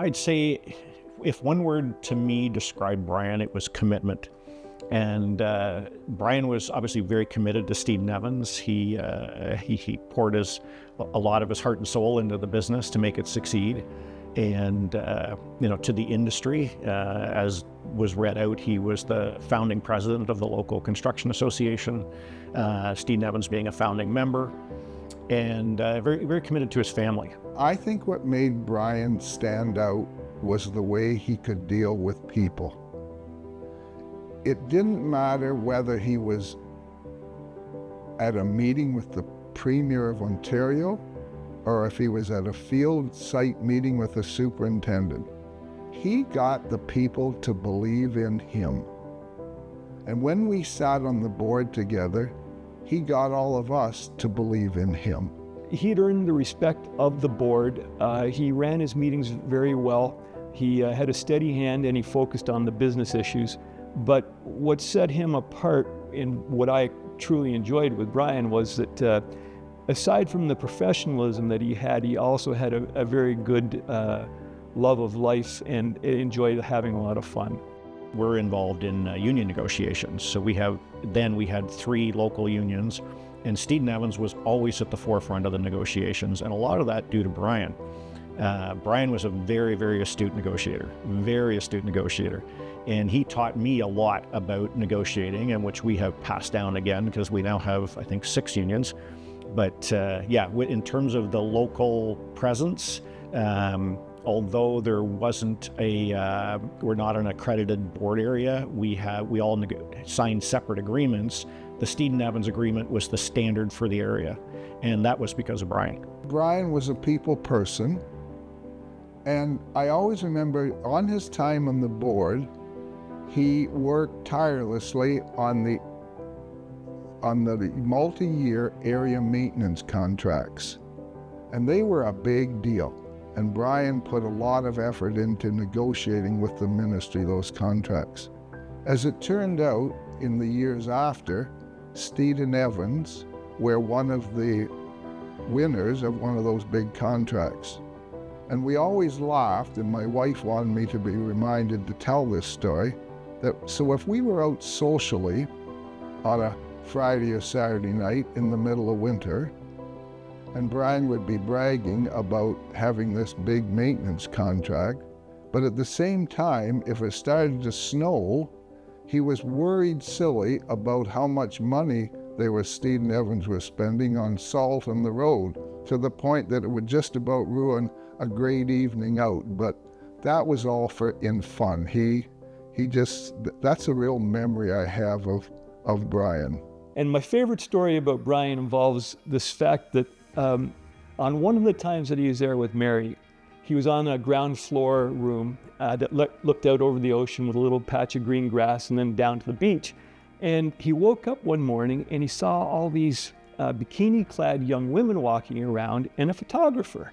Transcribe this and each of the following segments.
I'd say if one word to me described Brian, it was commitment. And Brian was obviously very committed to Steed and Evans. He poured a lot of his heart and soul into the business to make it succeed. And to the industry, as was read out, he was the founding president of the local construction association, Steed and Evans being a founding member, and very, very committed to his family. I think what made Brian stand out was the way he could deal with people. It didn't matter whether he was at a meeting with the Premier of Ontario or if he was at a field site meeting with the superintendent. He got the people to believe in him. And when we sat on the board together, he got all of us to believe in him. He'd earned the respect of the board. He ran his meetings very well. He had a steady hand and he focused on the business issues. But what set him apart and what I truly enjoyed with Brian was that aside from the professionalism that he had, he also had a very good love of life and enjoyed having a lot of fun. We're involved in union negotiations. So we had 3 local unions, and Steed and Evans was always at the forefront of the negotiations, and a lot of that due to Brian. Brian was a very, very astute negotiator, and he taught me a lot about negotiating, and which we have passed down again because we now have, I think, 6 unions. But in terms of the local presence, although there wasn't we're not an accredited board area, we all signed separate agreements. The Steed and Evans agreement was the standard for the area, and that was because of Brian. Brian was a people person, and I always remember on his time on the board, he worked tirelessly on the multi-year area maintenance contracts, and they were a big deal. And Brian put a lot of effort into negotiating with the ministry those contracts. As it turned out, in the years after, Steed and Evans were one of the winners of one of those big contracts. And we always laughed, and my wife wanted me to be reminded to tell this story, so if we were out socially on a Friday or Saturday night in the middle of winter, and Brian would be bragging about having this big maintenance contract, but at the same time, if it started to snow, he was worried silly about how much money Steed and Evans were spending on salt on the road, to the point that it would just about ruin a great evening out. But that was all in fun. That's a real memory I have of Brian. And my favorite story about Brian involves this fact that on one of the times that he was there with Mary, he was on a ground floor room that looked out over the ocean with a little patch of green grass and then down to the beach. And he woke up one morning and he saw all these bikini-clad young women walking around and a photographer.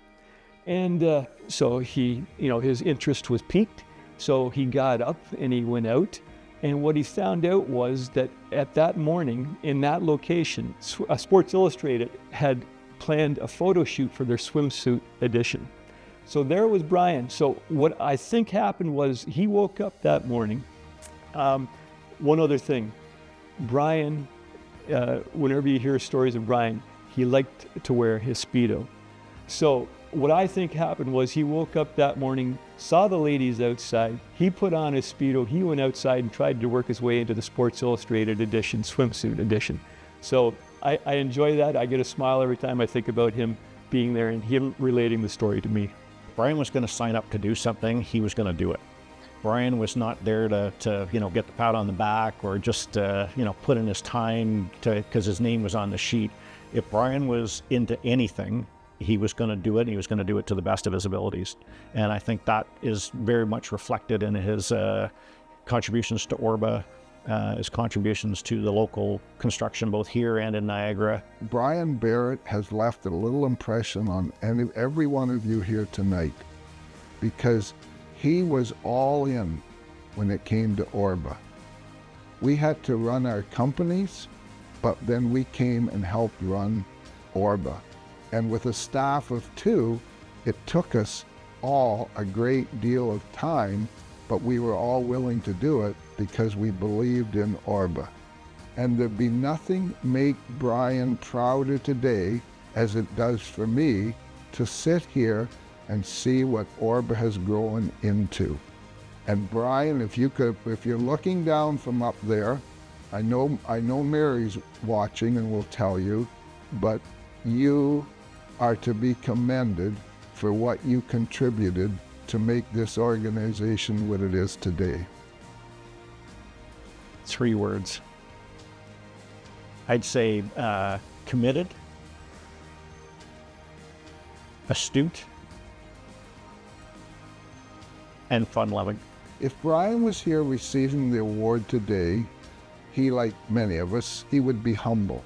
And so his interest was piqued. So he got up and he went out. And what he found out was that at that morning, in that location, Sports Illustrated had planned a photo shoot for their swimsuit edition. So there was Brian. So what I think happened was he woke up that morning. One other thing, Brian, whenever you hear stories of Brian, he liked to wear his Speedo. So what I think happened was he woke up that morning, saw the ladies outside, he put on his Speedo, he went outside and tried to work his way into the Sports Illustrated edition, swimsuit edition. So I enjoy that. I get a smile every time I think about him being there and him relating the story to me. Brian was going to sign up to do something, he was going to do it. Brian was not there to get the pat on the back or just put in his time because his name was on the sheet. If Brian was into anything, he was going to do it, and he was going to do it to the best of his abilities. And I think that is very much reflected in his contributions to ORBA, his contributions to the local construction, both here and in Niagara. Brian Barrett has left a little impression on every one of you here tonight, because he was all in when it came to ORBA. We had to run our companies, but then we came and helped run ORBA. And with a staff of 2, it took us all a great deal of time, but we were all willing to do it because we believed in ORBA. And there'd be nothing make Brian prouder today, as it does for me, to sit here and see what ORBA has grown into. And Brian, if you're looking down from up there, I know Mary's watching and will tell you, but you are to be commended for what you contributed to make this organization what it is today. 3 words. I'd say committed, astute, and fun-loving. If Brian was here receiving the award today, he, like many of us, he would be humble.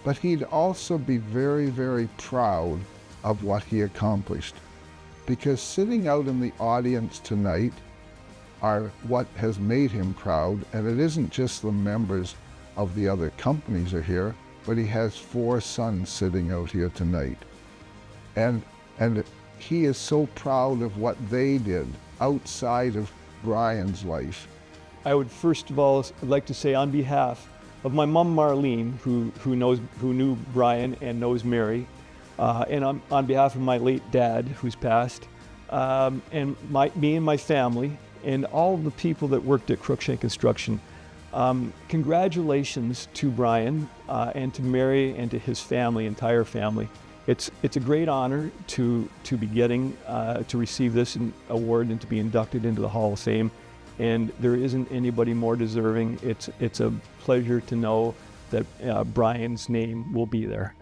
But he'd also be very, very proud of what he accomplished. Because sitting out in the audience tonight are what has made him proud, and it isn't just the members of the other companies are here, but he has 4 sons sitting out here tonight. And he is so proud of what they did outside of Brian's life. I would first of all like to say, on behalf of my mom Marlene, who knew Brian and knows Mary, and on behalf of my late dad, who's passed, and me and my family, and all the people that worked at Cruikshank Construction, congratulations to Brian and to Mary and to his family, entire family. It's a great honor to be getting to receive this award and to be inducted into the Hall of Fame. And there isn't anybody more deserving. It's a pleasure to know that Brian's name will be there.